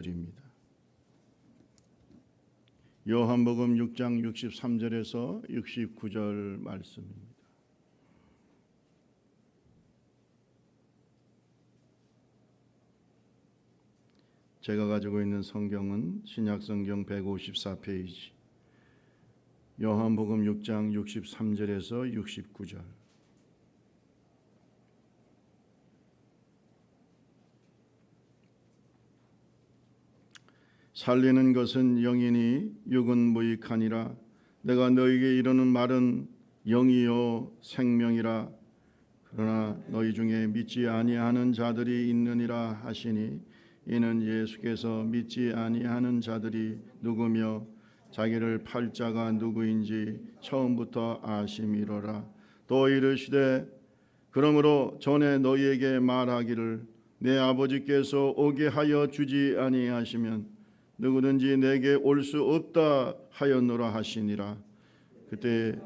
드립니다. 요한복음 6장 63절에서 69절 말씀입니다. 제가 가지고 있는 성경은 신약성경 154페이지, 요한복음 6장 63절에서 69절. 살리는 것은 영이니 육은 무익하니라. 내가 너희에게 이르는 말은 영이요 생명이라. 그러나 너희 중에 믿지 아니하는 자들이 있느니라 하시니, 이는 예수께서 믿지 아니하는 자들이 누구며 자기를 팔 자가 누구인지 처음부터 아심이로라. 또 이르시되, 그러므로 전에 너희에게 말하기를 내 아버지께서 오게 하여 주지 아니하시면 누구든지 내게 올 수 없다 하였노라 하시니라. 그때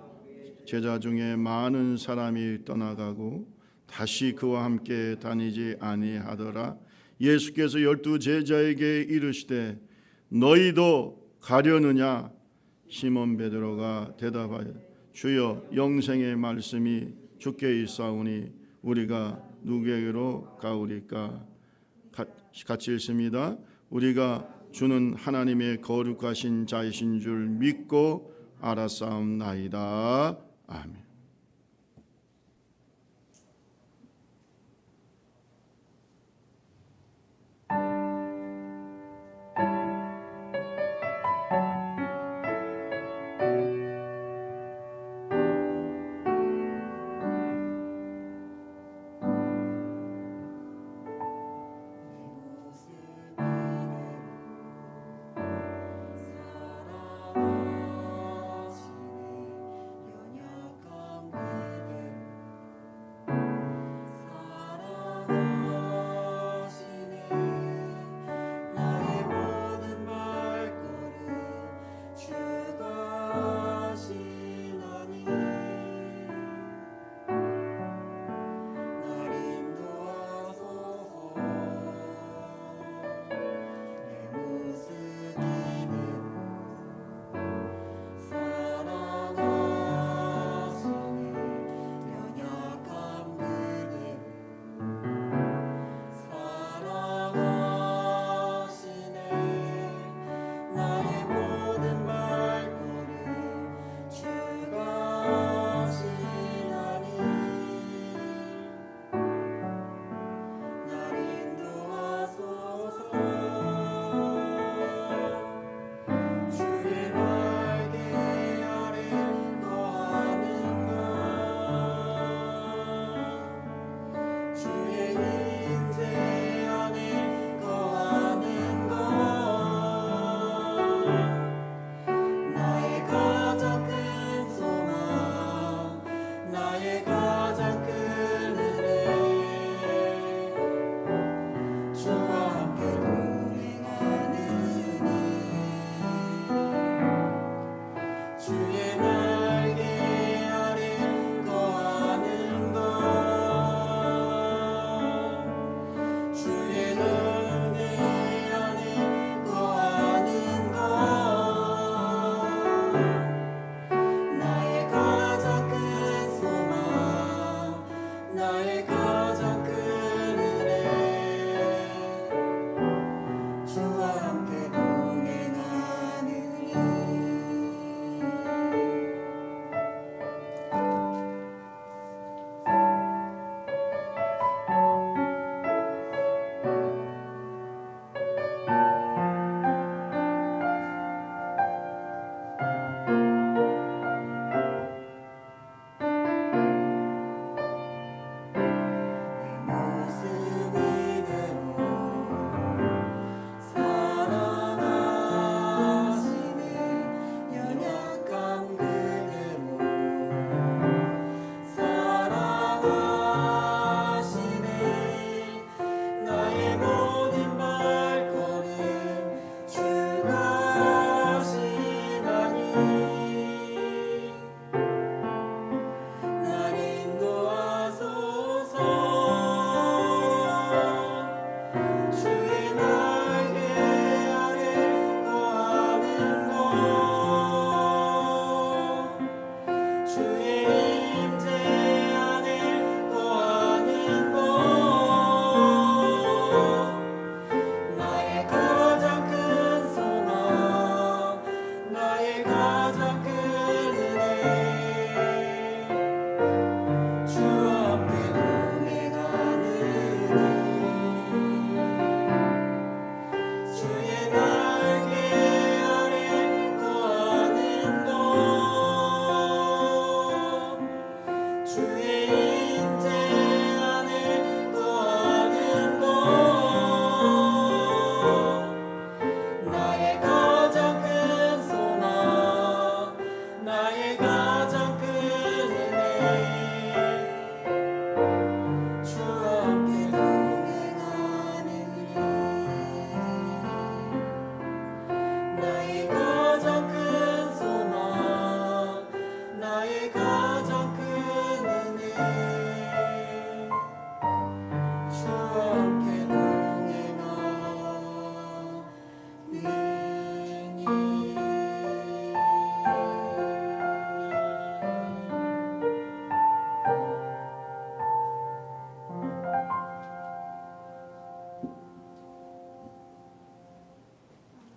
제자 중에 많은 사람이 떠나가고 다시 그와 함께 다니지 아니하더라. 예수께서 12 제자에게 이르시되 너희도 가려느냐? 시몬 베드로가 대답하여 주여, 영생의 말씀이 주께 있사오니 우리가 누구에게로 가오리까? 같이 읽습니다. 우리가 주는 하나님의 거룩하신 자이신 줄 믿고 알았사옵나이다. 아멘.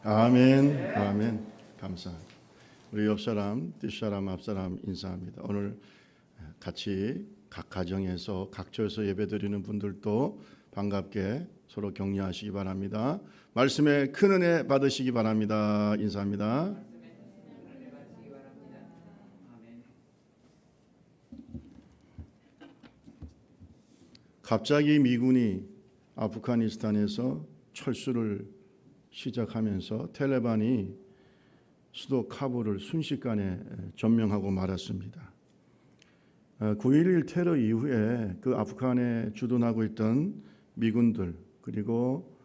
아멘. 아멘. 감사합니다. 우리 옆 사람, 뒷 사람, 앞 사람 인사합니다. 오늘 같이 각 가정에서 각처에서 예배드리는 분들도 반갑게 서로 격려하시기 바랍니다. 말씀에 큰 은혜 받으시기 바랍니다. 인사합니다. 갑자기 미군이 아프가니스탄에서 철수를 시작하면서 텔레반이 수도 카불을 순식간에 점령하고 말았습니다. 9.11 테러 이후에 그 아프간에 주둔하고 있던 미군들 그리고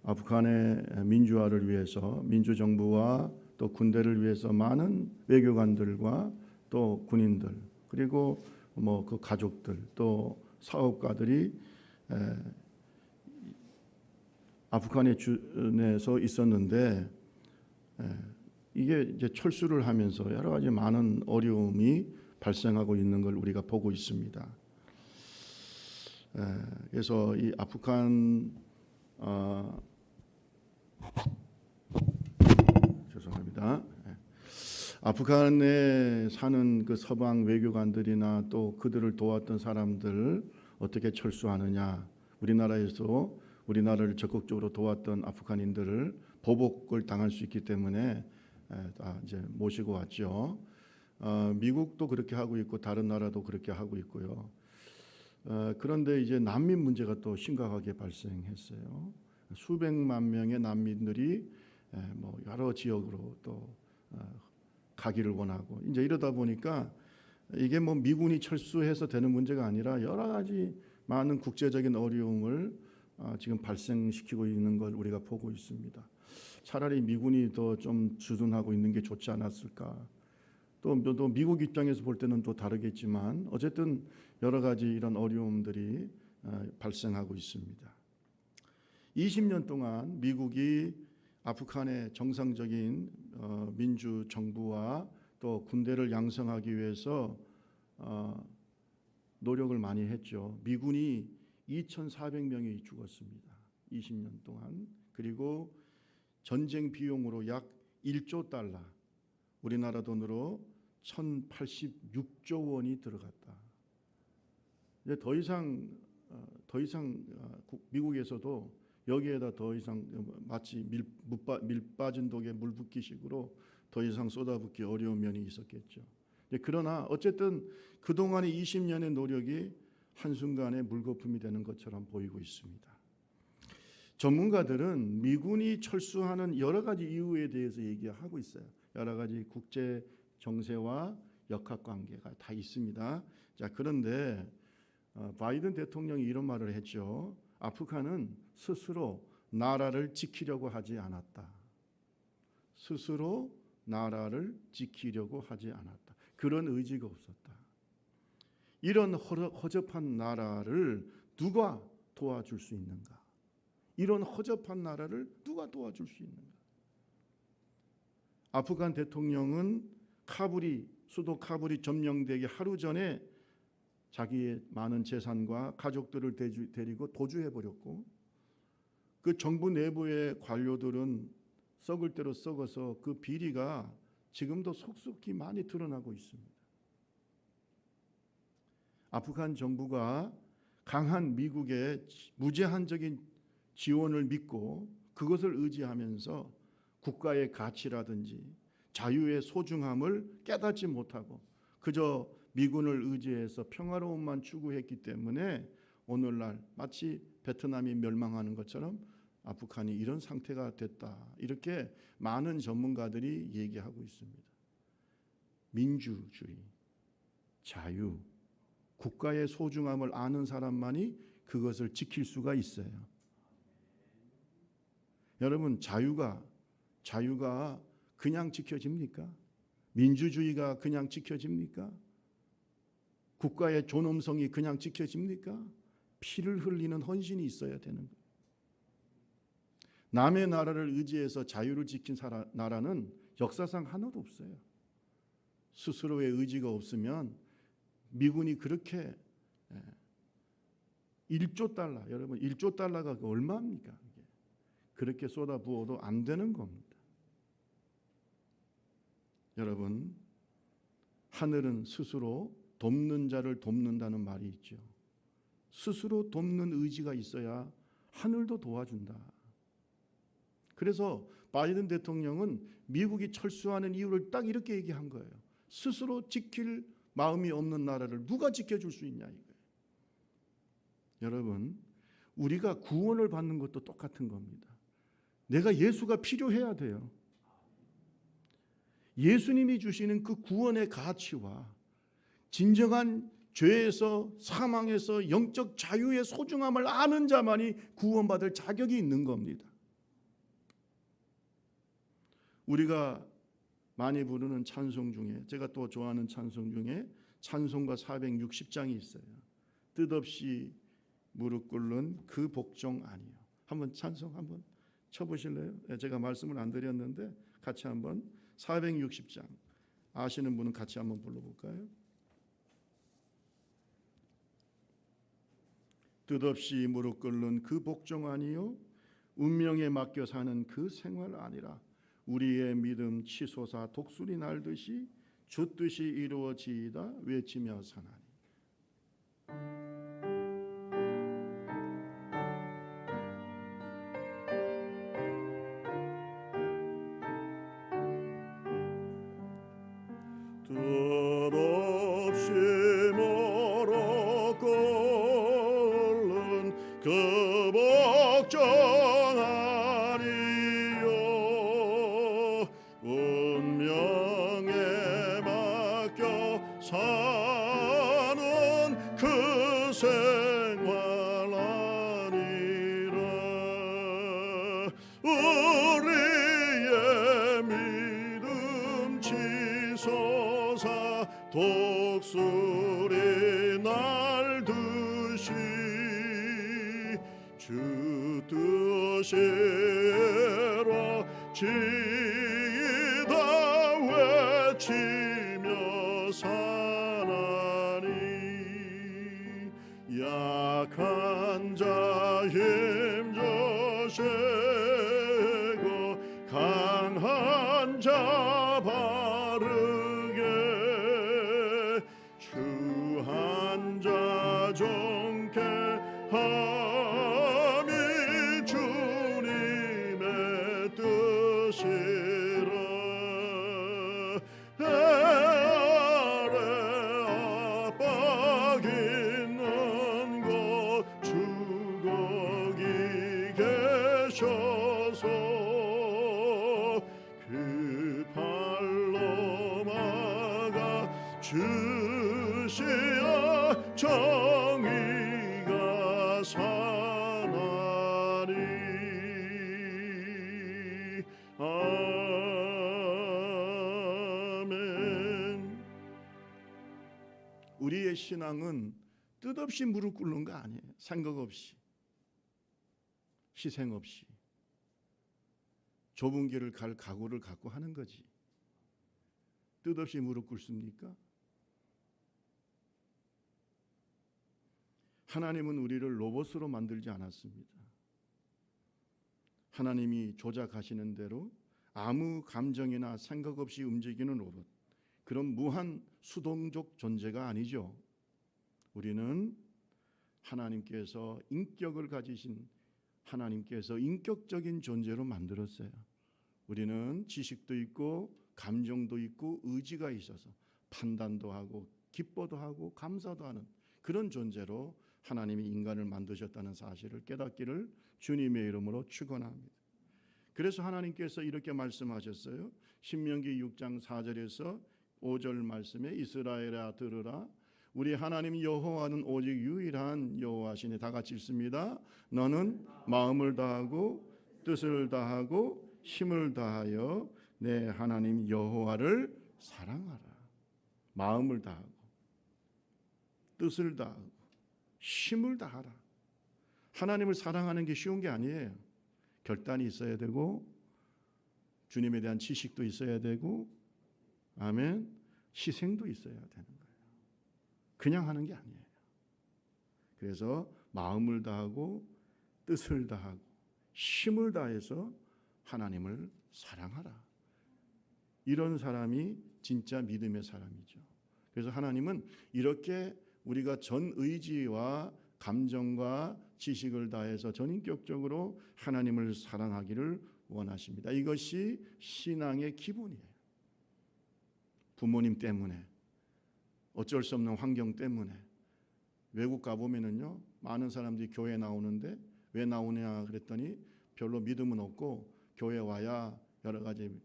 아프간의 민주화를 위해서 민주정부와 또 군대를 위해서 많은 외교관들과 또 군인들 그리고 그 가족들 또 사업가들이 아프간에 주둔해서 있었는데 이게 이제 철수를 하면서 여러 가지 많은 어려움이 발생하고 있는 걸 우리가 보고 있습니다. 그래서 이 아프간 죄송합니다. 아프간에 사는 그 서방 외교관들이나 또 그들을 도왔던 사람들 어떻게 철수하느냐? 우리나라에서 우리나라를 적극적으로 도왔던 아프간인들을 보복을 당할 수 있기 때문에 이제 모시고 왔죠. 미국도 그렇게 하고 있고 다른 나라도 그렇게 하고 있고요. 그런데 이제 난민 문제가 또 심각하게 발생했어요. 수백만 명의 난민들이 여러 지역으로 또 가기를 원하고 이제 이러다 보니까 이게 미군이 철수해서 되는 문제가 아니라 여러 가지 많은 국제적인 어려움을 지금 발생시키고 있는 걸 우리가 보고 있습니다. 차라리 미군이 더 좀 주둔하고 있는 게 좋지 않았을까? 또 미국 입장에서 볼 때는 또 다르겠지만 어쨌든 여러 가지 이런 어려움들이 발생하고 있습니다. 20년 동안 미국이 아프간의 정상적인 민주 정부와 또 군대를 양성하기 위해서 노력을 많이 했죠. 미군이 2,400명이 죽었습니다. 20년 동안. 그리고 전쟁 비용으로 약 1조 달러, 우리나라 돈으로 1,086조 원이 들어갔다. 이제 더 이상 미국에서도 여기에다 더 이상 마치 밀 빠진 독에 물 붓기식으로 더 이상 쏟아붓기 어려운 면이 있었겠죠. 그러나 어쨌든 그동안의 20년의 노력이 한순간에 물거품이 되는 것처럼 보이고 있습니다. 전문가들은 미군이 철수하는 여러 가지 이유에 대해서 얘기하고 있어요. 여러 가지 국제 정세와 역학관계가 다 있습니다. 자, 그런데 바이든 대통령이 이런 말을 했죠. 아프간은 스스로 나라를 지키려고 하지 않았다. 스스로 나라를 지키려고 하지 않았다. 그런 의지가 없었다. 이런 허접한 나라를 누가 도와줄 수 있는가? 이런 허접한 나라를 누가 도와줄 수 있는가? 아프간 대통령은 수도 카불이 점령되기 하루 전에 자기의 많은 재산과 가족들을 데리고 도주해버렸고 그 정부 내부의 관료들은 썩을 대로 썩어서 그 비리가 지금도 속속히 많이 드러나고 있습니다. 아프간 정부가 강한 미국의 무제한적인 지원을 믿고 그것을 의지하면서 국가의 가치라든지 자유의 소중함을 깨닫지 못하고 그저 미군을 의지해서 평화로움만 추구했기 때문에 오늘날 마치 베트남이 멸망하는 것처럼 아프간이 이런 상태가 됐다. 이렇게 많은 전문가들이 얘기하고 있습니다. 민주주의, 자유, 국가의 소중함을 아는 사람만이 그것을 지킬 수가 있어요. 여러분, 자유가 그냥 지켜집니까? 민주주의가 그냥 지켜집니까? 국가의 존엄성이 그냥 지켜집니까? 피를 흘리는 헌신이 있어야 되는 거예요. 남의 나라를 의지해서 자유를 지킨 나라는 역사상 하나도 없어요. 스스로의 의지가 없으면 미군이 그렇게 1조 달러, 여러분 1조 달러가 얼마입니까? 그렇게 쏟아부어도 안 되는 겁니다. 여러분, 하늘은 스스로 돕는 자를 돕는다는 말이 있죠. 스스로 돕는 의지가 있어야 하늘도 도와준다. 그래서 바이든 대통령은 미국이 철수하는 이유를 딱 이렇게 얘기한 거예요. 스스로 지킬 마음이 없는 나라를 누가 지켜줄 수 있냐 이거예요. 여러분, 우리가 구원을 받는 것도 똑같은 겁니다. 내가 예수가 필요해야 돼요. 예수님이 주시는 그 구원의 가치와 진정한 죄에서 사망에서 영적 자유의 소중함을 아는 자만이 구원받을 자격이 있는 겁니다. 우리가 많이 부르는 찬송 중에, 제가 또 좋아하는 찬송 중에 찬송가 460장이 있어요. 뜻없이 무릎 꿇는 그 복종 아니요. 한번 찬송 한번 쳐보실래요? 제가 말씀을 안 드렸는데 같이 한번 460장 아시는 분은 같이 한번 불러볼까요? 뜻없이 무릎 꿇는 그 복종 아니요, 운명에 맡겨 사는 그 생활 아니라 우리의 믿음 치솟아 독수리 날듯이 주 뜻이 이루어지이다 외치며 사나니. 뜻없이 무릎 꿇는 그 복종 아니요, 운명에 맡겨 사는 그 생활 아니라 우리의 믿음 치솟아 독수리 날듯이 주 뜻이 이루어지이다 외치며 사나니. 약한 자 힘주시고 강한 자 바르게 주한 자 존께 함이 주님의 뜻이라. 해 아래 압박 있는 곳 주 거기 계셔서 그 발로 막아 주시어 정의가 사나니. 아멘. 우리의 신앙은 뜻없이 무릎 꿇는 거 아니에요. 생각 없이, 희생 없이 좁은 길을 갈 각오를 갖고 하는 거지. 뜻없이 무릎 꿇습니까? 하나님은 우리를 로봇으로 만들지 않았습니다. 하나님이 조작하시는 대로 아무 감정이나 생각 없이 움직이는 로봇, 그런 무한 수동적 존재가 아니죠. 우리는 하나님께서 인격을 가지신 하나님께서 인격적인 존재로 만들었어요. 우리는 지식도 있고 감정도 있고 의지가 있어서 판단도 하고 기뻐도 하고 감사도 하는 그런 존재로 하나님이 인간을 만드셨다는 사실을 깨닫기를 주님의 이름으로 축원합니다. 그래서 하나님께서 이렇게 말씀하셨어요. 신명기 6장 4절에서 5절 말씀에 이스라엘아 들으라, 우리 하나님 여호와는 오직 유일한 여호와시니. 다 같이 읽습니다. 너는 마음을 다하고 뜻을 다하고 힘을 다하여 내 하나님 여호와를 사랑하라. 마음을 다하고 뜻을 다하고 힘을 다하라. 하나님을 사랑하는 게 쉬운 게 아니에요. 결단이 있어야 되고 주님에 대한 지식도 있어야 되고, 아멘, 희생도 있어야 되는 거예요. 그냥 하는 게 아니에요. 그래서 마음을 다하고 뜻을 다하고 힘을 다해서 하나님을 사랑하라. 이런 사람이 진짜 믿음의 사람이죠. 그래서 하나님은 이렇게 우리가 전 의지와 감정과 지식을 다해서 전인격적으로 하나님을 사랑하기를 원하십니다. 이것이 신앙의 기본이에요. 부모님 때문에, 어쩔 수 없는 환경 때문에 외국 가보면은요, 많은 사람들이 교회 나오는데 왜 나오냐 그랬더니 별로 믿음은 없고 교회 와야 여러 가지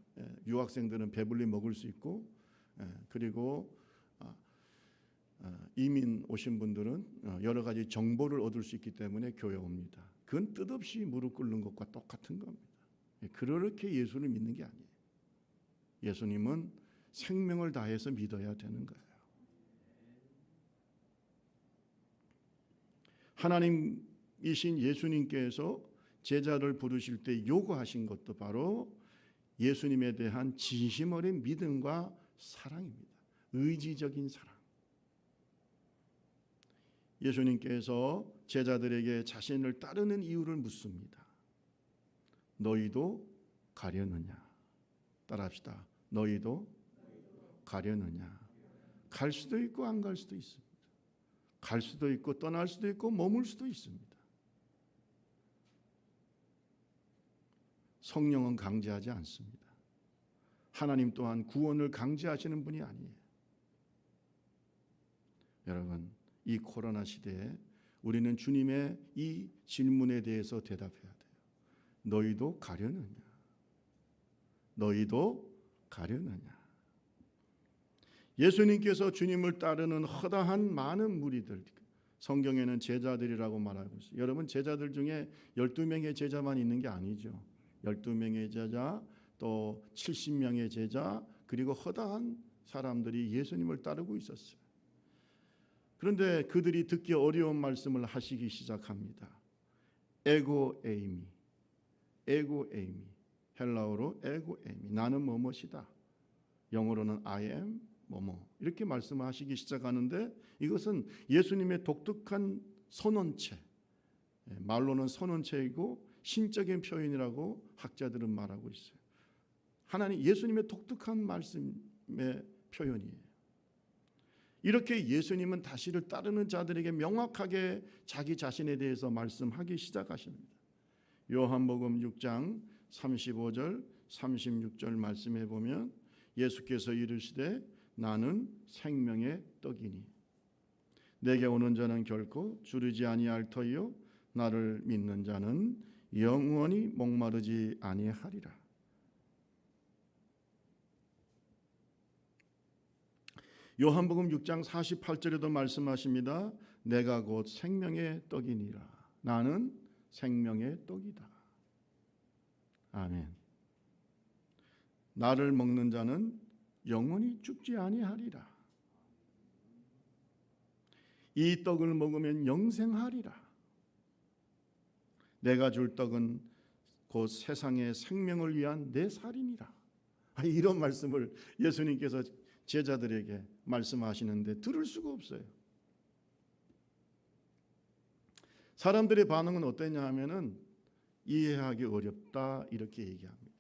유학생들은 배불리 먹을 수 있고, 그리고 이민 오신 분들은 여러 가지 정보를 얻을 수 있기 때문에 교회 옵니다. 그건 뜻없이 무릎 꿇는 것과 똑같은 겁니다. 그렇게 예수를 믿는 게 아니에요. 예수님은 생명을 다해서 믿어야 되는 거예요. 하나님이신 예수님께서 제자를 부르실 때 요구하신 것도 바로 예수님에 대한 진심 어린 믿음과 사랑입니다. 의지적인 사랑. 예수님께서 제자들에게 자신을 따르는 이유를 묻습니다. 너희도 가려느냐? 따라합시다. 너희도 가려느냐? 갈 수도 있고 안 갈 수도 있습니다. 갈 수도 있고 떠날 수도 있고 머물 수도 있습니다. 성령은 강제하지 않습니다. 하나님 또한 구원을 강제하시는 분이 아니에요. 여러분, 이 코로나 시대에 우리는 주님의 이 질문에 대해서 대답해야 돼요. 너희도 가려느냐? 너희도 가려느냐? 예수님께서 주님을 따르는 허다한 많은 무리들, 성경에는 제자들이라고 말하고 있어요. 여러분, 제자들 중에 12명의 제자만 있는 게 아니죠. 12명의 제자, 또 70명의 제자, 그리고 허다한 사람들이 예수님을 따르고 있었어요. 그런데 그들이 듣기 어려운 말씀을 하시기 시작합니다. 에고 에이미, 에고 에이미, 헬라어로 에고 에이미, 나는 뭐뭐이다. 영어로는 I am 뭐뭐, 이렇게 말씀하시기 시작하는데 이것은 예수님의 독특한 선언체, 말로는 선언체이고 신적인 표현이라고 학자들은 말하고 있어요. 하나님 예수님의 독특한 말씀의 표현이에요. 이렇게 예수님은 다시를 따르는 자들에게 명확하게 자기 자신에 대해서 말씀하기 시작하십니다. 요한복음 6장 35절 36절 말씀해 보면 예수께서 이르시되 나는 생명의 떡이니 내게 오는 자는 결코 주르지 아니할 터이요 나를 믿는 자는 영원히 목마르지 아니하리라. 요한복음 6장 48절에도 말씀하십니다. 내가 곧 생명의 떡이니라. 나는 생명의 떡이다. 아멘. 나를 먹는 자는 영원히 죽지 아니하리라. 이 떡을 먹으면 영생하리라. 내가 줄 떡은 곧 세상의 생명을 위한 내 살이니라. 이런 말씀을 예수님께서 제자들에게 말씀하시는데 들을 수가 없어요. 사람들의 반응은 어땠냐 하면은 이해하기 어렵다 이렇게 얘기합니다.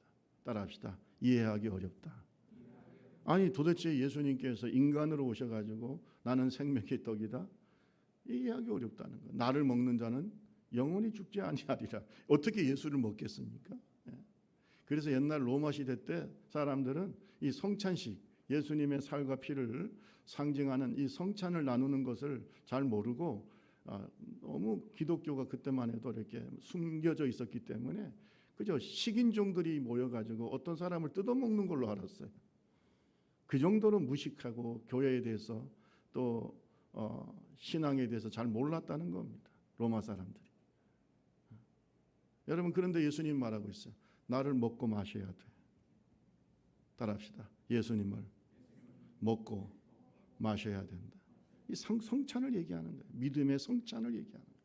따라합시다. 이해하기 어렵다. 아니 도대체 예수님께서 인간으로 오셔가지고 나는 생명의 떡이다. 이해하기 어렵다는 거. 나를 먹는 자는 영원히 죽지 아니하리라. 어떻게 예수를 먹겠습니까? 그래서 옛날 로마 시대 때 사람들은 이 성찬식, 예수님의 살과 피를 상징하는 이 성찬을 나누는 것을 잘 모르고 너무 기독교가 그때만 해도 이렇게 숨겨져 있었기 때문에 그저 식인종들이 모여가지고 어떤 사람을 뜯어먹는 걸로 알았어요. 그 정도로 무식하고 교회에 대해서 또 신앙에 대해서 잘 몰랐다는 겁니다. 로마 사람들이. 여러분 그런데 예수님 말하고 있어요. 나를 먹고 마셔야 돼. 따라합시다. 예수님을 먹고 마셔야 된다. 이 성찬을 얘기하는 거예요. 믿음의 성찬을 얘기하는 거예요.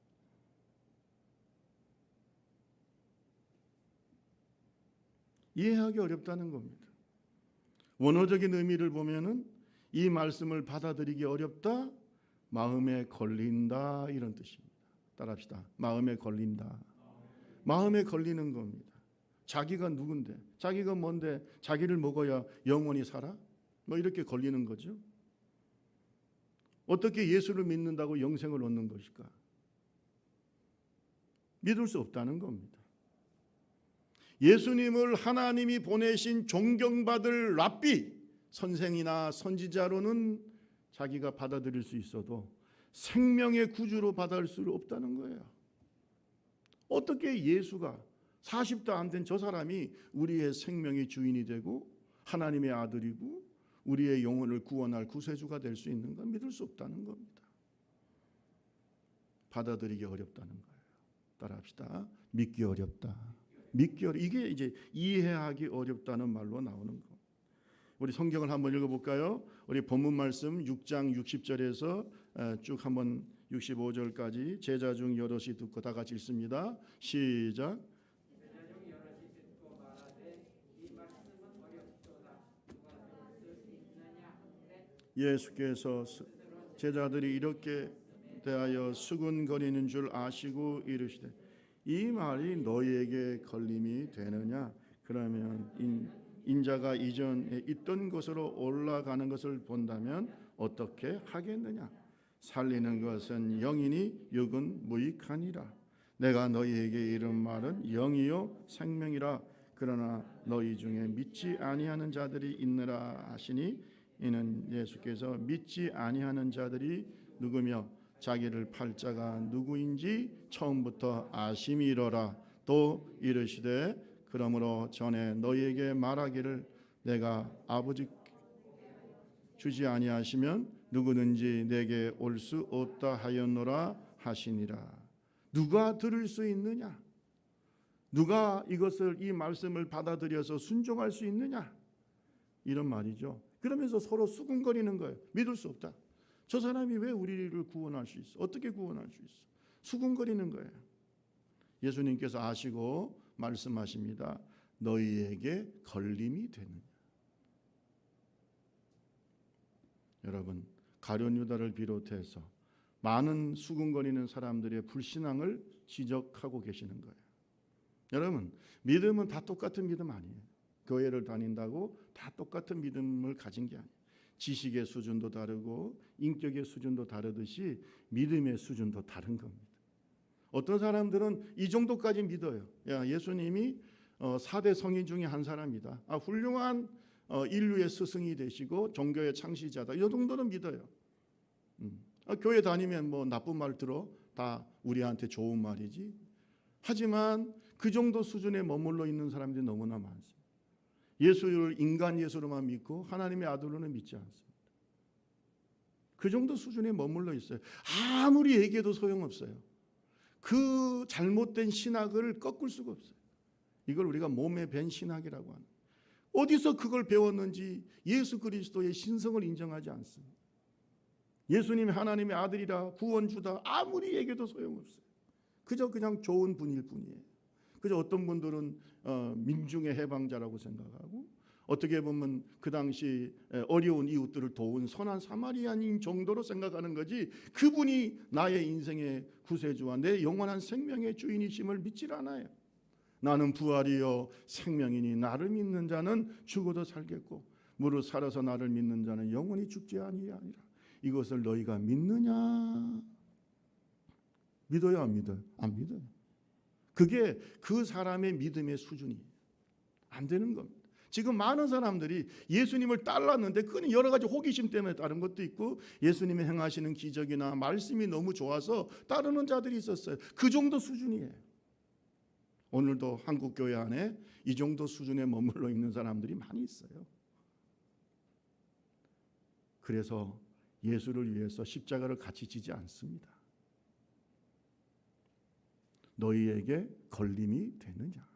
이해하기 어렵다는 겁니다. 원어적인 의미를 보면은 이 말씀을 받아들이기 어렵다, 마음에 걸린다 이런 뜻입니다. 따라합시다. 마음에 걸린다. 마음에 걸리는 겁니다. 자기가 누군데? 자기가 뭔데? 자기를 먹어야 영원히 살아? 뭐 이렇게 걸리는 거죠. 어떻게 예수를 믿는다고 영생을 얻는 것일까? 믿을 수 없다는 겁니다. 예수님을 하나님이 보내신 존경받을 랍비, 선생이나 선지자로는 자기가 받아들일 수 있어도 생명의 구주로 받아들일 수 없다는 거예요. 어떻게 예수가 40도 안 된 저 사람이 우리의 생명의 주인이 되고 하나님의 아들이고 우리의 영혼을 구원할 구세주가 될 수 있는가? 믿을 수 없다는 겁니다. 받아들이기 어렵다는 거예요. 따라합시다. 믿기 어렵다. 이게 이제 이해하기 어렵다는 말로 나오는 거. 우리 성경을 한번 읽어볼까요? 우리 본문 말씀 6장 60절에서 쭉 한번 65절까지 제자 중 여럿이 듣고 다 같이 읽습니다. 시작. 예수께서 제자들이 이렇게 대하여 수군거리는 줄 아시고 이르시되 이 말이 너희에게 걸림이 되느냐? 그러면 인자가 이전에 있던 곳으로 올라가는 것을 본다면 어떻게 하겠느냐? 살리는 것은 영이니 육은 무익하니라. 내가 너희에게 이른 말은 영이요 생명이라. 그러나 너희 중에 믿지 아니하는 자들이 있느라 하시니 이는 예수께서 믿지 아니하는 자들이 누구며 자기를 팔 자가 누구인지 처음부터 아심이러라. 또 이르시되 그러므로 전에 너희에게 말하기를 내가 아버지 주지 아니하시면 누구든지 내게 올 수 없다 하였노라 하시니라. 누가 들을 수 있느냐? 누가 이것을 이 말씀을 받아들여서 순종할 수 있느냐? 이런 말이죠. 그러면서 서로 수군거리는 거예요. 믿을 수 없다. 저 사람이 왜 우리를 구원할 수 있어? 어떻게 구원할 수 있어? 수군거리는 거예요. 예수님께서 아시고 말씀하십니다. 너희에게 걸림이 되느냐? 여러분, 가룟 유다를 비롯해서 많은 수군거리는 사람들의 불신앙을 지적하고 계시는 거예요. 여러분, 믿음은 다 똑같은 믿음 아니에요. 교회를 다닌다고 다 똑같은 믿음을 가진 게 아니에요. 지식의 수준도 다르고 인격의 수준도 다르듯이 믿음의 수준도 다른 겁니다. 어떤 사람들은 이 정도까지 믿어요. 야, 예수님이 4대 성인 중에 한 사람이다. 훌륭한 인류의 스승이 되시고 종교의 창시자다. 이 정도는 믿어요. 교회 다니면 뭐 나쁜 말 들어 다 우리한테 좋은 말이지. 하지만 그 정도 수준에 머물러 있는 사람들이 너무나 많습니다. 예수를 인간 예수로만 믿고 하나님의 아들로는 믿지 않습니다. 그 정도 수준에 머물러 있어요. 아무리 얘기해도 소용없어요. 그 잘못된 신학을 꺾을 수가 없어요. 이걸 우리가 몸에 밴 신학이라고 하는. 어디서 그걸 배웠는지 예수 그리스도의 신성을 인정하지 않습니다. 예수님이 하나님의 아들이라 구원주다 아무리 얘기해도 소용없어요. 그저 그냥 좋은 분일 뿐이에요. 그저 어떤 분들은 민중의 해방자라고 생각하고 어떻게 보면 그 당시 어려운 이웃들을 도운 선한 사마리아인 정도로 생각하는 거지 그분이 나의 인생의 구세주와 내 영원한 생명의 주인이심을 믿질 않아요. 나는 부활이요 생명이니 나를 믿는 자는 죽어도 살겠고 무릇 살아서 나를 믿는 자는 영원히 죽지 아니하리라. 이것을 너희가 믿느냐? 믿어요, 안 믿어요? 안 믿어요. 그게 그 사람의 믿음의 수준이 안 되는 겁니다. 지금 많은 사람들이 예수님을 따랐는데 그건 여러 가지 호기심 때문에 따른 것도 있고 예수님이 행하시는 기적이나 말씀이 너무 좋아서 따르는 자들이 있었어요. 그 정도 수준이에요. 오늘도 한국 교회 안에 이 정도 수준에 머물러 있는 사람들이 많이 있어요. 그래서 예수를 위해서 십자가를 같이 지지 않습니다. 너희에게 걸림이 되느냐?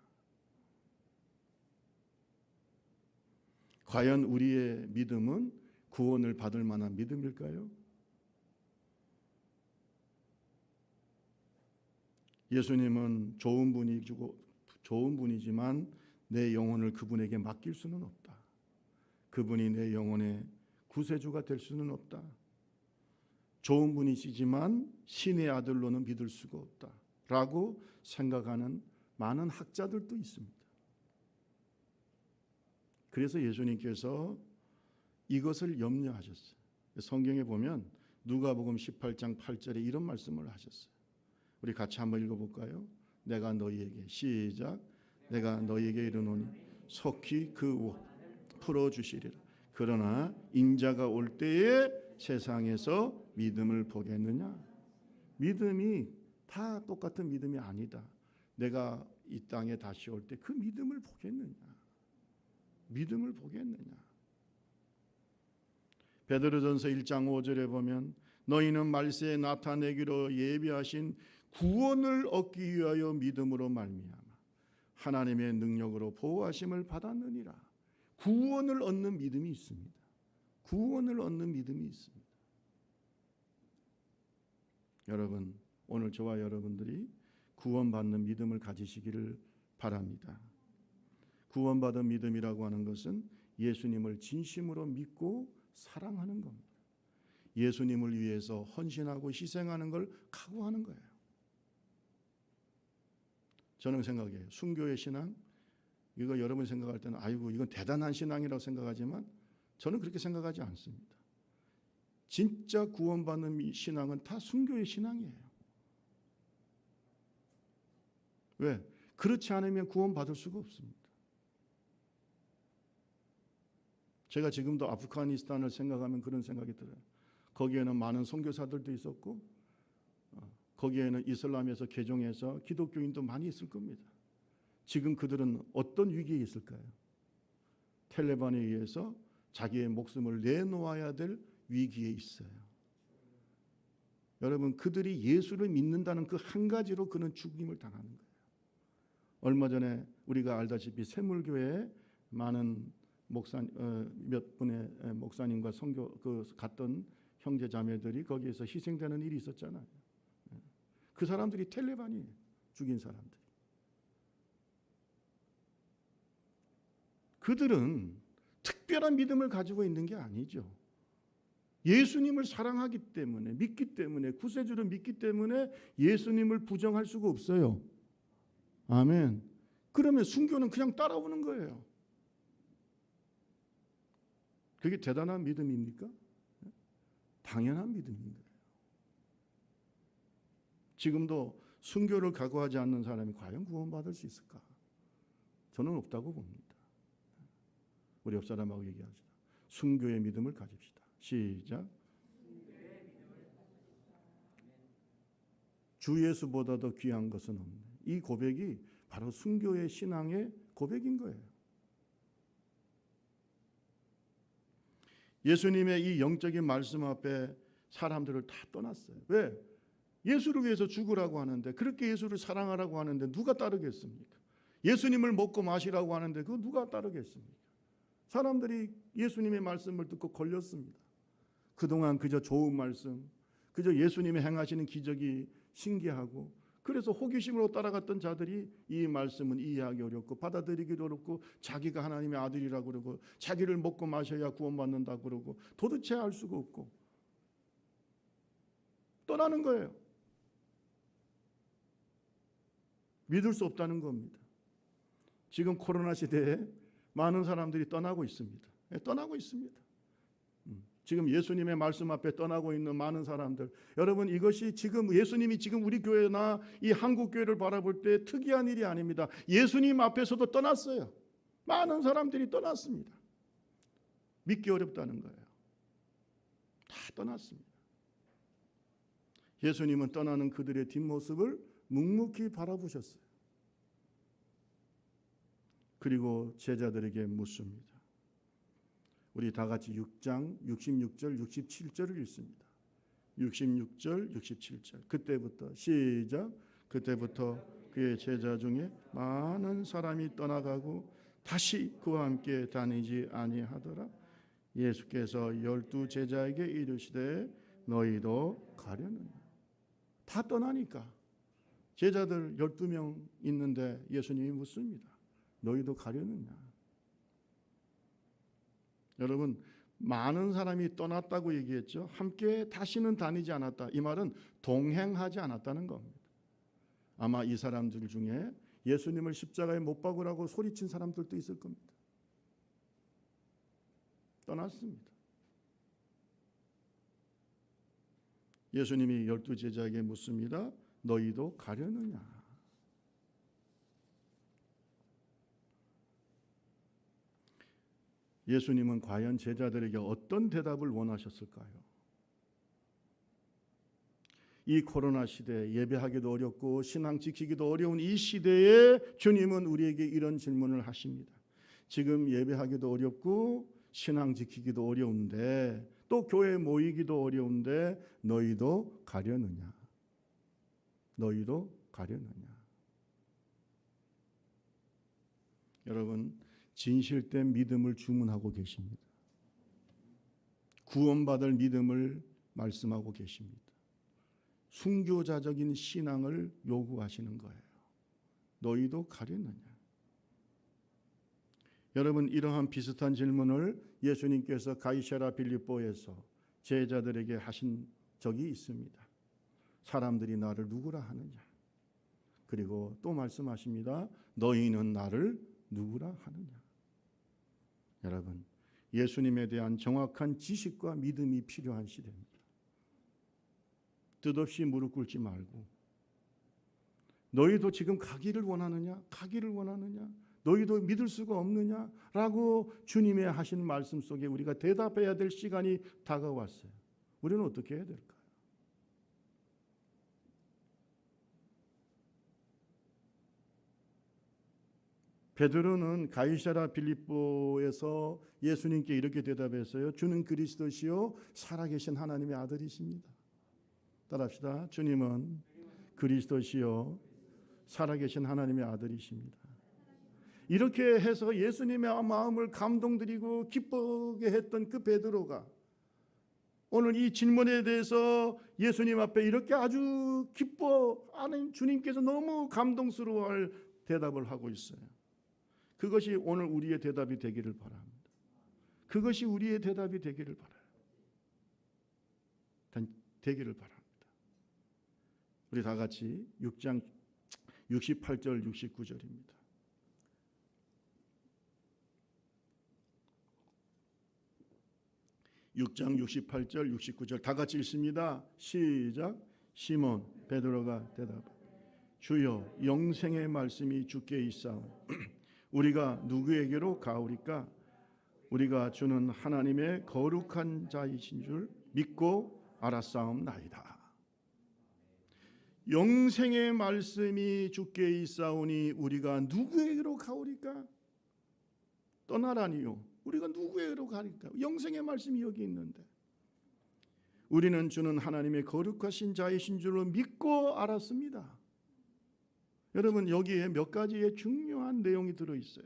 과연 우리의 믿음은 구원을 받을 만한 믿음일까요? 예수님은 좋은 분이지만 내 영혼을 그분에게 맡길 수는 없다. 그분이 내 영혼의 구세주가 될 수는 없다. 좋은 분이시지만 신의 아들로는 믿을 수가 없다. 라고 생각하는 많은 학자들도 있습니다. 그래서 예수님께서 이것을 염려하셨어요. 성경에 보면 누가복음 18장 8절에 이런 말씀을 하셨어요. 우리 같이 한번 읽어볼까요? 내가 너희에게 시작. 내가 너희에게 이르노니 속히 그 옷 풀어주시리라. 그러나 인자가 올 때에 세상에서 믿음을 보겠느냐? 믿음이 다 똑같은 믿음이 아니다. 내가 이 땅에 다시 올 때 그 믿음을 보겠느냐? 믿음을 보겠느냐? 베드로전서 1장 5절에 보면 너희는 말세에 나타내기로 예비하신 구원을 얻기 위하여 믿음으로 말미암아 하나님의 능력으로 보호하심을 받았느니라. 구원을 얻는 믿음이 있습니다. 구원을 얻는 믿음이 있습니다. 여러분, 오늘 저와 여러분들이 구원받는 믿음을 가지시기를 바랍니다. 구원받은 믿음이라고 하는 것은 예수님을 진심으로 믿고 사랑하는 겁니다. 예수님을 위해서 헌신하고 희생하는 걸 각오하는 거예요. 저는 생각해요. 순교의 신앙, 이거 여러분이 생각할 때는 아이고 이건 대단한 신앙이라고 생각하지만 저는 그렇게 생각하지 않습니다. 진짜 구원받는 신앙은 다 순교의 신앙이에요. 왜? 그렇지 않으면 구원받을 수가 없습니다. 제가 지금도 아프가니스탄을 생각하면 그런 생각이 들어요. 거기에는 많은 선교사들도 있었고 거기에는 이슬람에서 개종해서 기독교인도 많이 있을 겁니다. 지금 그들은 어떤 위기에 있을까요? 텔레반에 의해서 자기의 목숨을 내놓아야 될 위기에 있어요. 여러분, 그들이 예수를 믿는다는 그 한 가지로 그는 죽임을 당하는 거예요. 얼마 전에 우리가 알다시피 샘물교회에 많은 몇 분의 목사님과 선교 갔던 형제 자매들이 거기에서 희생되는 일이 있었잖아요. 그 사람들이 텔레반이에요. 죽인 사람들이. 그들은 특별한 믿음을 가지고 있는 게 아니죠. 예수님을 사랑하기 때문에, 믿기 때문에, 구세주를 믿기 때문에 예수님을 부정할 수가 없어요. 아멘. 그러면 순교는 그냥 따라오는 거예요. 그게 대단한 믿음입니까? 당연한 믿음인 거예요. 지금도 순교를 각오하지 않는 사람이 과연 구원받을 수 있을까? 저는 없다고 봅니다. 우리 옆 사람하고 얘기합시다. 순교의 믿음을 가집시다. 시작. 주 예수보다 더 귀한 것은 없네. 이 고백이 바로 순교의 신앙의 고백인 거예요. 예수님의 이 영적인 말씀 앞에 사람들을 다 떠났어요. 왜? 예수를 위해서 죽으라고 하는데, 그렇게 예수를 사랑하라고 하는데 누가 따르겠습니까? 예수님을 먹고 마시라고 하는데 그거 누가 따르겠습니까? 사람들이 예수님의 말씀을 듣고 걸렸습니다. 그동안 그저 좋은 말씀, 그저 예수님이 행하시는 기적이 신기하고, 그래서 호기심으로 따라갔던 자들이 이 말씀은 이해하기 어렵고 받아들이기도 어렵고, 자기가 하나님의 아들이라고 그러고 자기를 먹고 마셔야 구원받는다고 그러고 도대체 알 수가 없고 떠나는 거예요. 믿을 수 없다는 겁니다. 지금 코로나 시대에 많은 사람들이 떠나고 있습니다. 떠나고 있습니다. 지금 예수님의 말씀 앞에 떠나고 있는 많은 사람들, 여러분, 이것이 지금 예수님이 지금 우리 교회나 이 한국 교회를 바라볼 때 특이한 일이 아닙니다. 예수님 앞에서도 떠났어요. 많은 사람들이 떠났습니다. 믿기 어렵다는 거예요. 다 떠났습니다. 예수님은 떠나는 그들의 뒷모습을 묵묵히 바라보셨어요. 그리고 제자들에게 묻습니다. 우리 다 같이 6장 66절 67절을 읽습니다. 66절 67절. 그때부터 시작. 그때부터 그의 제자 중에 많은 사람이 떠나가고 다시 그와 함께 다니지 아니하더라. 예수께서 12 제자에게 이르시되 너희도 가려느냐. 다 떠나니까 제자들 12명 있는데 예수님이 묻습니다. 너희도 가려느냐. 여러분, 많은 사람이 떠났다고 얘기했죠. 함께 다시는 다니지 않았다. 이 말은 동행하지 않았다는 겁니다. 아마 이 사람들 중에 예수님을 십자가에 못 박으라고 소리친 사람들도 있을 겁니다. 떠났습니다. 예수님이 12제자에게 묻습니다. 너희도 가려느냐? 예수님은 과연 제자들에게 어떤 대답을 원하셨을까요? 이 코로나 시대에 예배하기도 어렵고 신앙 지키기도 어려운 이 시대에 주님은 우리에게 이런 질문을 하십니다. 지금 예배하기도 어렵고 신앙 지키기도 어려운데 또 교회 모이기도 어려운데 너희도 가려느냐? 너희도 가려느냐? 여러분, 진실된 믿음을 주문하고 계십니다. 구원받을 믿음을 말씀하고 계십니다. 순교자적인 신앙을 요구하시는 거예요. 너희도 가려느냐? 여러분, 이러한 비슷한 질문을 예수님께서 가이사랴 빌립보에서 제자들에게 하신 적이 있습니다. 사람들이 나를 누구라 하느냐? 그리고 또 말씀하십니다. 너희는 나를 누구라 하느냐? 여러분, 예수님에 대한 정확한 지식과 믿음이 필요한 시대입니다. 뜻없이 무릎 꿇지 말고 너희도 지금 가기를 원하느냐? 가기를 원하느냐? 너희도 믿을 수가 없느냐? 라고 주님의 하신 말씀 속에 우리가 대답해야 될 시간이 다가왔어요. 우리는 어떻게 해야 될까요? 베드로는 가이사랴 빌립보에서 예수님께 이렇게 대답했어요. 주는 그리스도시요 살아계신 하나님의 아들이십니다. 따라합시다. 주님은 그리스도시요 살아계신 하나님의 아들이십니다. 이렇게 해서 예수님의 마음을 감동드리고 기쁘게 했던 그 베드로가 오늘 이 질문에 대해서 예수님 앞에 이렇게 아주 기뻐하는 주님께서 너무 감동스러워할 대답을 하고 있어요. 그것이 오늘 우리의 대답이 되기를 바랍니다. 그것이 우리의 대답이 되기를 바라요. 되기를 바랍니다. 우리 다 같이 6장 68절 69절입니다. 6장 68절 69절 다 같이 읽습니다. 시작. 시몬 베드로가 대답 주여 영생의 말씀이 주께 있사오니 우리가 누구에게로 가오리까? 우리가 주는 하나님의 거룩한 자이신 줄 믿고 알았사옵나이다. 영생의 말씀이 주께 있사오니 우리가 누구에게로 가오리까? 떠나라니요. 우리가 누구에게로 가리까? 영생의 말씀이 여기 있는데 우리는 주는 하나님의 거룩하신 자이신 줄로 믿고 알았습니다. 여러분, 여기에 몇 가지의 중요한 내용이 들어있어요.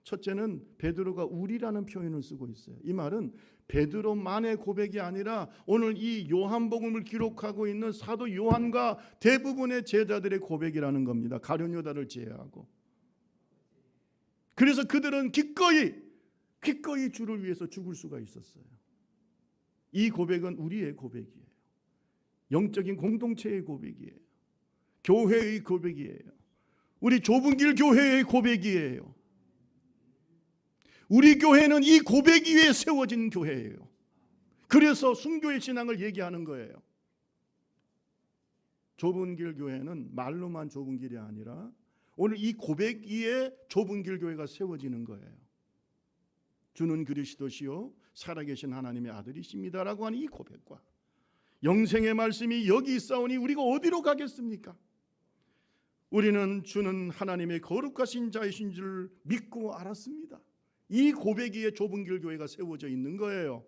첫째는 베드로가 우리라는 표현을 쓰고 있어요. 이 말은 베드로만의 고백이 아니라 오늘 이 요한복음을 기록하고 있는 사도 요한과 대부분의 제자들의 고백이라는 겁니다. 가룟 유다를 제외하고. 그래서 그들은 기꺼이 주를 위해서 죽을 수가 있었어요. 이 고백은 우리의 고백이에요. 영적인 공동체의 고백이에요. 교회의 고백이에요. 우리 좁은 길 교회의 고백이에요. 우리 교회는 이 고백 위에 세워진 교회예요. 그래서 순교의 신앙을 얘기하는 거예요. 좁은 길 교회는 말로만 좁은 길이 아니라 오늘 이 고백 위에 좁은 길 교회가 세워지는 거예요. 주는 그리스도시요 살아계신 하나님의 아들이십니다라고 하는 이 고백과 영생의 말씀이 여기 있사오니 우리가 어디로 가겠습니까? 우리는 주는 하나님의 거룩하신 자이신 줄 믿고 알았습니다. 이 고백 위에 좁은 길 교회가 세워져 있는 거예요.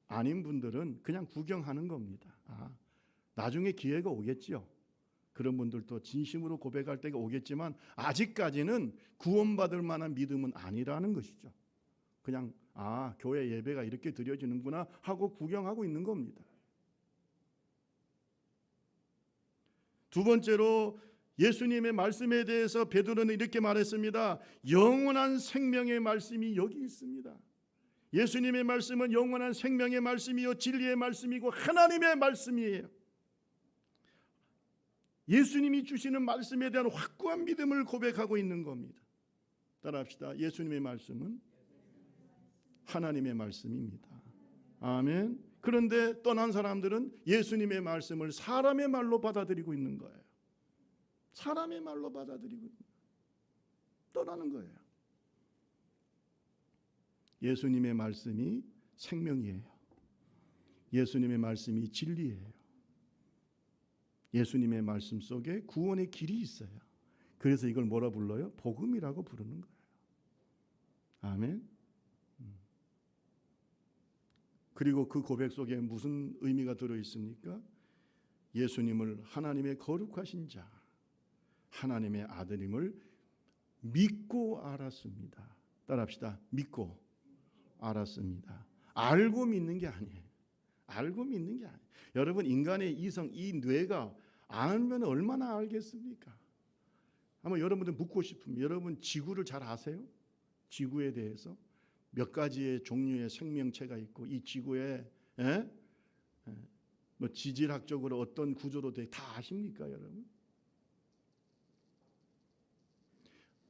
아닌 분들은 그냥 구경하는 겁니다. 나중에 기회가 오겠죠. 그런 분들도 진심으로 고백할 때가 오겠지만 아직까지는 구원받을 만한 믿음은 아니라는 것이죠. 그냥 교회 예배가 이렇게 드려지는구나 하고 구경하고 있는 겁니다. 두 번째로 예수님의 말씀에 대해서 베드로는 이렇게 말했습니다. 영원한 생명의 말씀이 여기 있습니다. 예수님의 말씀은 영원한 생명의 말씀이요 진리의 말씀이고 하나님의 말씀이에요. 예수님이 주시는 말씀에 대한 확고한 믿음을 고백하고 있는 겁니다. 따라합시다. 예수님의 말씀은 하나님의 말씀입니다. 아멘. 그런데 떠난 사람들은 예수님의 말씀을 사람의 말로 받아들이고 있는 거예요. 사람의 말로 받아들이고 떠나는 거예요. 예수님의 말씀이 생명이에요. 예수님의 말씀이 진리예요. 예수님의 말씀 속에 구원의 길이 있어요. 그래서 이걸 뭐라 불러요? 복음이라고 부르는 거예요. 아멘. 그리고 그 고백 속에 무슨 의미가 들어 있습니까? 예수님을 하나님의 거룩하신 자, 하나님의 아들임을 믿고 알았습니다. 따라합시다. 믿고 알았습니다. 알고 믿는 게 아니에요. 알고 믿는 게 아니에요. 여러분, 인간의 이성, 이 뇌가 알면 얼마나 알겠습니까? 한번 여러분들 묻고 싶으면, 여러분 지구를 잘 아세요? 지구에 대해서 몇 가지의 종류의 생명체가 있고, 이 지구에 뭐 지질학적으로 어떤 구조로 돼 다 아십니까, 여러분?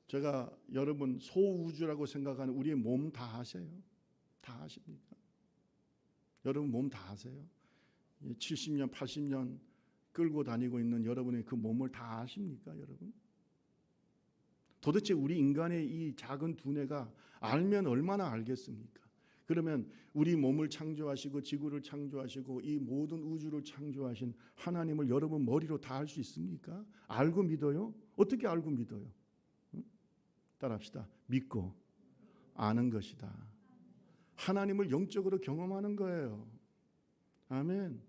제가 여러분 소우주라고 생각하는 우리의 몸 다 아세요? 다 아십니까? 여러분 몸 다 아세요? 70년, 80년 끌고 다니고 있는 여러분의 그 몸을 다 아십니까, 여러분? 도대체 우리 인간의 이 작은 두뇌가 알면 얼마나 알겠습니까? 그러면 우리 몸을 창조하시고 지구를 창조하시고 이 모든 우주를 창조하신 하나님을 여러분 머리로 다 알 수 있습니까? 알고 믿어요? 어떻게 알고 믿어요? 따라합시다. 믿고 아는 것이다. 하나님을 영적으로 경험하는 거예요. 아멘.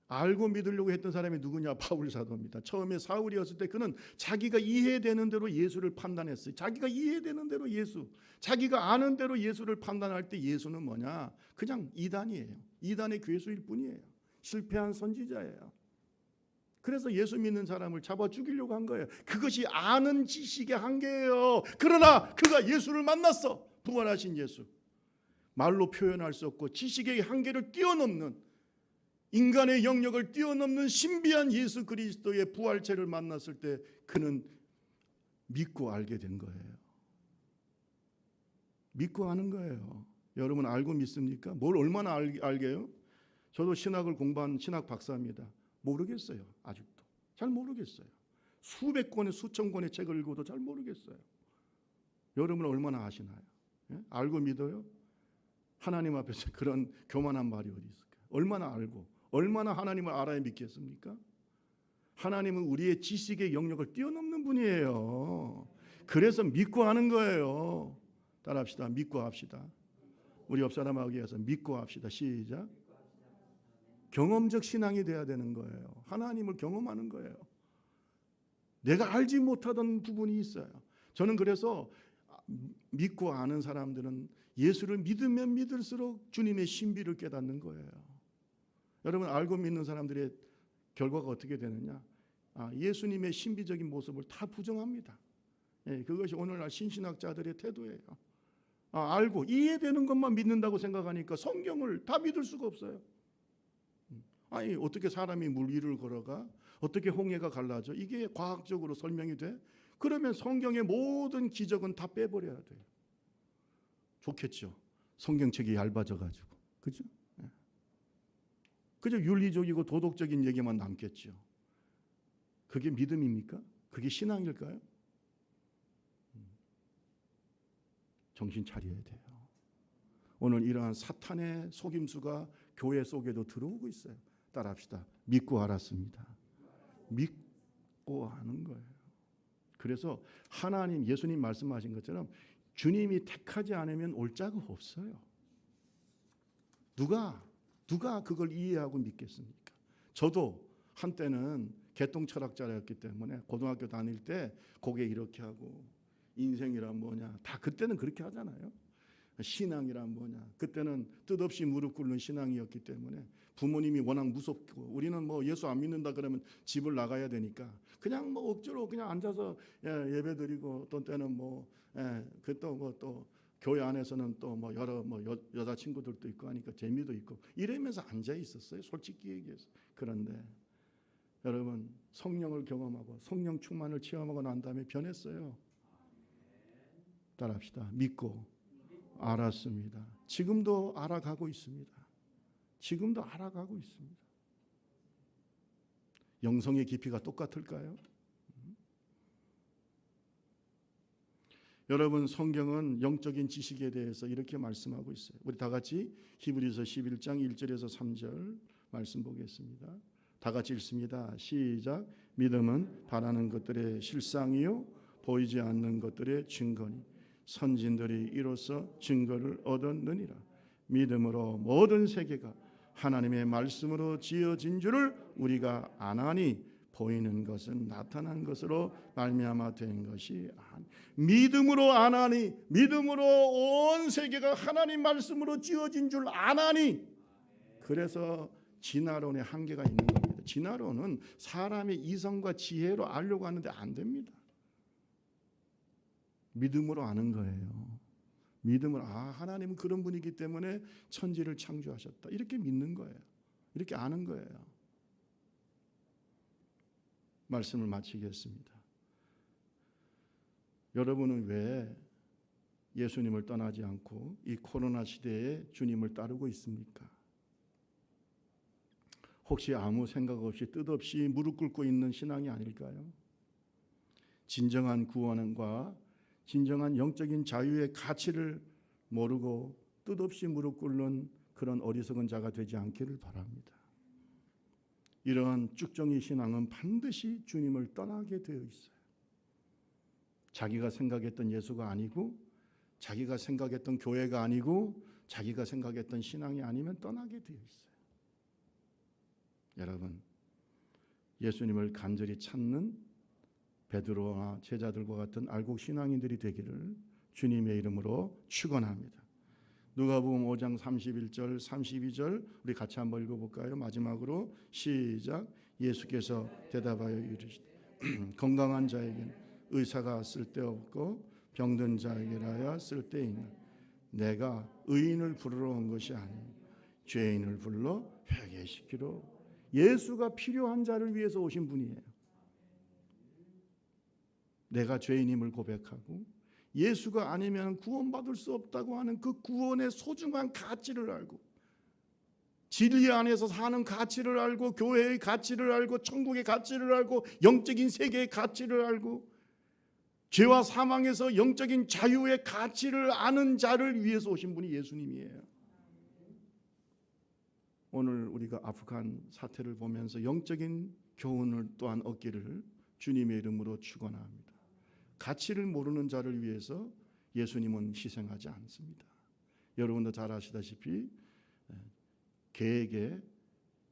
알고 믿으려고 했던 사람이 누구냐? 바울 사도입니다. 처음에 사울이었을 때 그는 자기가 이해되는 대로 예수를 판단했어요. 자기가 이해되는 대로 예수, 자기가 아는 대로 예수를 판단할 때 예수는 뭐냐? 그냥 이단이에요. 이단의 괴수일 뿐이에요. 실패한 선지자예요. 그래서 예수 믿는 사람을 잡아 죽이려고 한 거예요. 그것이 아는 지식의 한계예요. 그러나 그가 예수를 만났어. 부활하신 예수. 말로 표현할 수 없고 지식의 한계를 뛰어넘는, 인간의 영역을 뛰어넘는 신비한 예수 그리스도의 부활체를 만났을 때 그는 믿고 알게 된 거예요. 믿고 아는 거예요. 여러분 알고 믿습니까? 뭘 얼마나 알게요? 저도 신학을 공부한 신학 박사입니다. 모르겠어요. 아직도 잘 모르겠어요. 수백 권의 수천 권의 책을 읽어도 잘 모르겠어요. 여러분은 얼마나 아시나요? 예? 알고 믿어요? 하나님 앞에서 그런 교만한 말이 어디 있을까요? 얼마나 알고 얼마나 하나님을 알아야 믿겠습니까? 하나님은 우리의 지식의 영역을 뛰어넘는 분이에요. 그래서 믿고 하는 거예요. 따라합시다. 믿고 합시다. 우리 옆 사람하고 해서 믿고 합시다. 시작. 경험적 신앙이 돼야 되는 거예요. 하나님을 경험하는 거예요. 내가 알지 못하던 부분이 있어요. 저는 그래서 믿고 아는 사람들은 예수를 믿으면 믿을수록 주님의 신비를 깨닫는 거예요. 여러분 알고 믿는 사람들의 결과가 어떻게 되느냐? 예수님의 신비적인 모습을 다 부정합니다. 그것이 오늘날 신신학자들의 태도예요. 알고 이해되는 것만 믿는다고 생각하니까 성경을 다 믿을 수가 없어요. 아니 어떻게 사람이 물 위를 걸어가? 어떻게 홍해가 갈라져? 이게 과학적으로 설명이 돼? 그러면 성경의 모든 기적은 다 빼버려야 돼요. 좋겠죠. 성경책이 얇아져가지고, 그죠? 그저 윤리적이고 도덕적인 얘기만 남겠죠. 그게 믿음입니까? 그게 신앙일까요? 정신 차려야 돼요. 오늘 이러한 사탄의 속임수가 교회 속에도 들어오고 있어요. 따라합시다. 믿고 알았습니다. 믿고 아는 거예요. 그래서 하나님, 예수님 말씀하신 것처럼 주님이 택하지 않으면 올 자가 없어요. 누가 그걸 이해하고 믿겠습니까? 저도 한때는 개똥 철학자였기 때문에 고등학교 다닐 때 고개 이렇게 하고 인생이란 뭐냐 다 그때는 그렇게 하잖아요. 신앙이란 뭐냐 그때는 뜻없이 무릎 꿇는 신앙이었기 때문에 부모님이 워낙 무섭고 우리는 뭐 예수 안 믿는다 그러면 집을 나가야 되니까 그냥 뭐 억지로 그냥 앉아서 예배드리고 어떤 때는 또 교회 안에서는 또 뭐 여러 여자 친구들도 있고 하니까 재미도 있고 이러면서 앉아 있었어요. 솔직히 얘기해서. 그런데 여러분 성령을 경험하고 성령 충만을 체험하고 난 다음에 변했어요. 따라합시다. 믿고 알았습니다. 지금도 알아가고 있습니다. 지금도 알아가고 있습니다. 영성의 깊이가 똑같을까요? 여러분, 성경은 영적인 지식에 대해서 이렇게 말씀하고 있어요. 우리 다 같이 히브리서 11장 1절에서 3절 말씀 보겠습니다. 다 같이 읽습니다. 시작. 믿음은 바라는 것들의 실상이요 보이지 않는 것들의 증거니 선진들이 이로써 증거를 얻었느니라. 믿음으로 모든 세계가 하나님의 말씀으로 지어진 줄을 우리가 아나니 보이는 것은 나타난 것으로 말미암아 된 것이 믿음으로 아나니, 믿음으로 온 세계가 하나님 말씀으로 지어진 줄 아나니. 그래서 진화론의 한계가 있는 겁니다. 진화론은 사람의 이성과 지혜로 알려고 하는데 안 됩니다. 믿음으로 아는 거예요. 믿음으로 하나님은 그런 분이기 때문에 천지를 창조하셨다. 이렇게 믿는 거예요. 이렇게 아는 거예요. 말씀을 마치겠습니다. 여러분은 왜 예수님을 떠나지 않고 이 코로나 시대에 주님을 따르고 있습니까? 혹시 아무 생각 없이 뜻없이 무릎 꿇고 있는 신앙이 아닐까요? 진정한 구원과 진정한 영적인 자유의 가치를 모르고 뜻없이 무릎 꿇는 그런 어리석은 자가 되지 않기를 바랍니다. 이러한 쭉정이 신앙은 반드시 주님을 떠나게 되어 있어요. 자기가 생각했던 예수가 아니고 자기가 생각했던 교회가 아니고 자기가 생각했던 신앙이 아니면 떠나게 되어 있어요. 여러분, 예수님을 간절히 찾는 베드로와 제자들과 같은 알곡 신앙인들이 되기를 주님의 이름으로 축원합니다. 누가복음 5장 31절 32절 우리 같이 한번 읽어볼까요? 마지막으로 시작. 예수께서 대답하여 이르시되 건강한 자에게는 의사가 쓸데없고 병든 자에게라야 쓸데있는 내가 의인을 부르러 온 것이 아니요 죄인을 불러 회개시키러. 예수가 필요한 자를 위해서 오신 분이에요. 내가 죄인임을 고백하고 예수가 아니면 구원받을 수 없다고 하는 그 구원의 소중한 가치를 알고 진리 안에서 사는 가치를 알고 교회의 가치를 알고 천국의 가치를 알고 영적인 세계의 가치를 알고 죄와 사망에서 영적인 자유의 가치를 아는 자를 위해서 오신 분이 예수님이에요. 오늘 우리가 아프간 사태를 보면서 영적인 교훈을 또한 얻기를 주님의 이름으로 축원합니다. 가치를 모르는 자를 위해서 예수님은 희생하지 않습니다. 여러분도 잘 아시다시피 개에게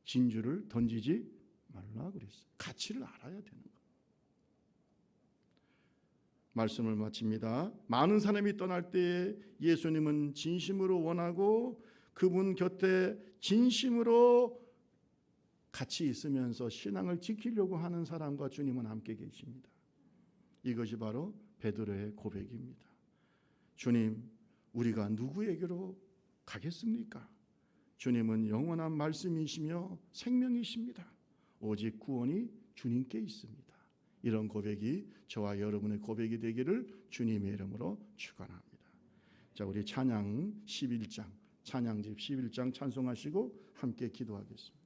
진주를 던지지 말라 그랬어요. 가치를 알아야 되는 거예요. 말씀을 마칩니다. 많은 사람이 떠날 때에 예수님은 진심으로 원하고 그분 곁에 진심으로 같이 있으면서 신앙을 지키려고 하는 사람과 주님은 함께 계십니다. 이것이 바로 베드로의 고백입니다. 주님, 우리가 누구에게로 가겠습니까? 주님은 영원한 말씀이시며 생명이십니다. 오직 구원이 주님께 있습니다. 이런 고백이 저와 여러분의 고백이 되기를 주님의 이름으로 축원합니다. 자, 우리 찬양 11장, 찬양집 11장 찬송하시고 함께 기도하겠습니다.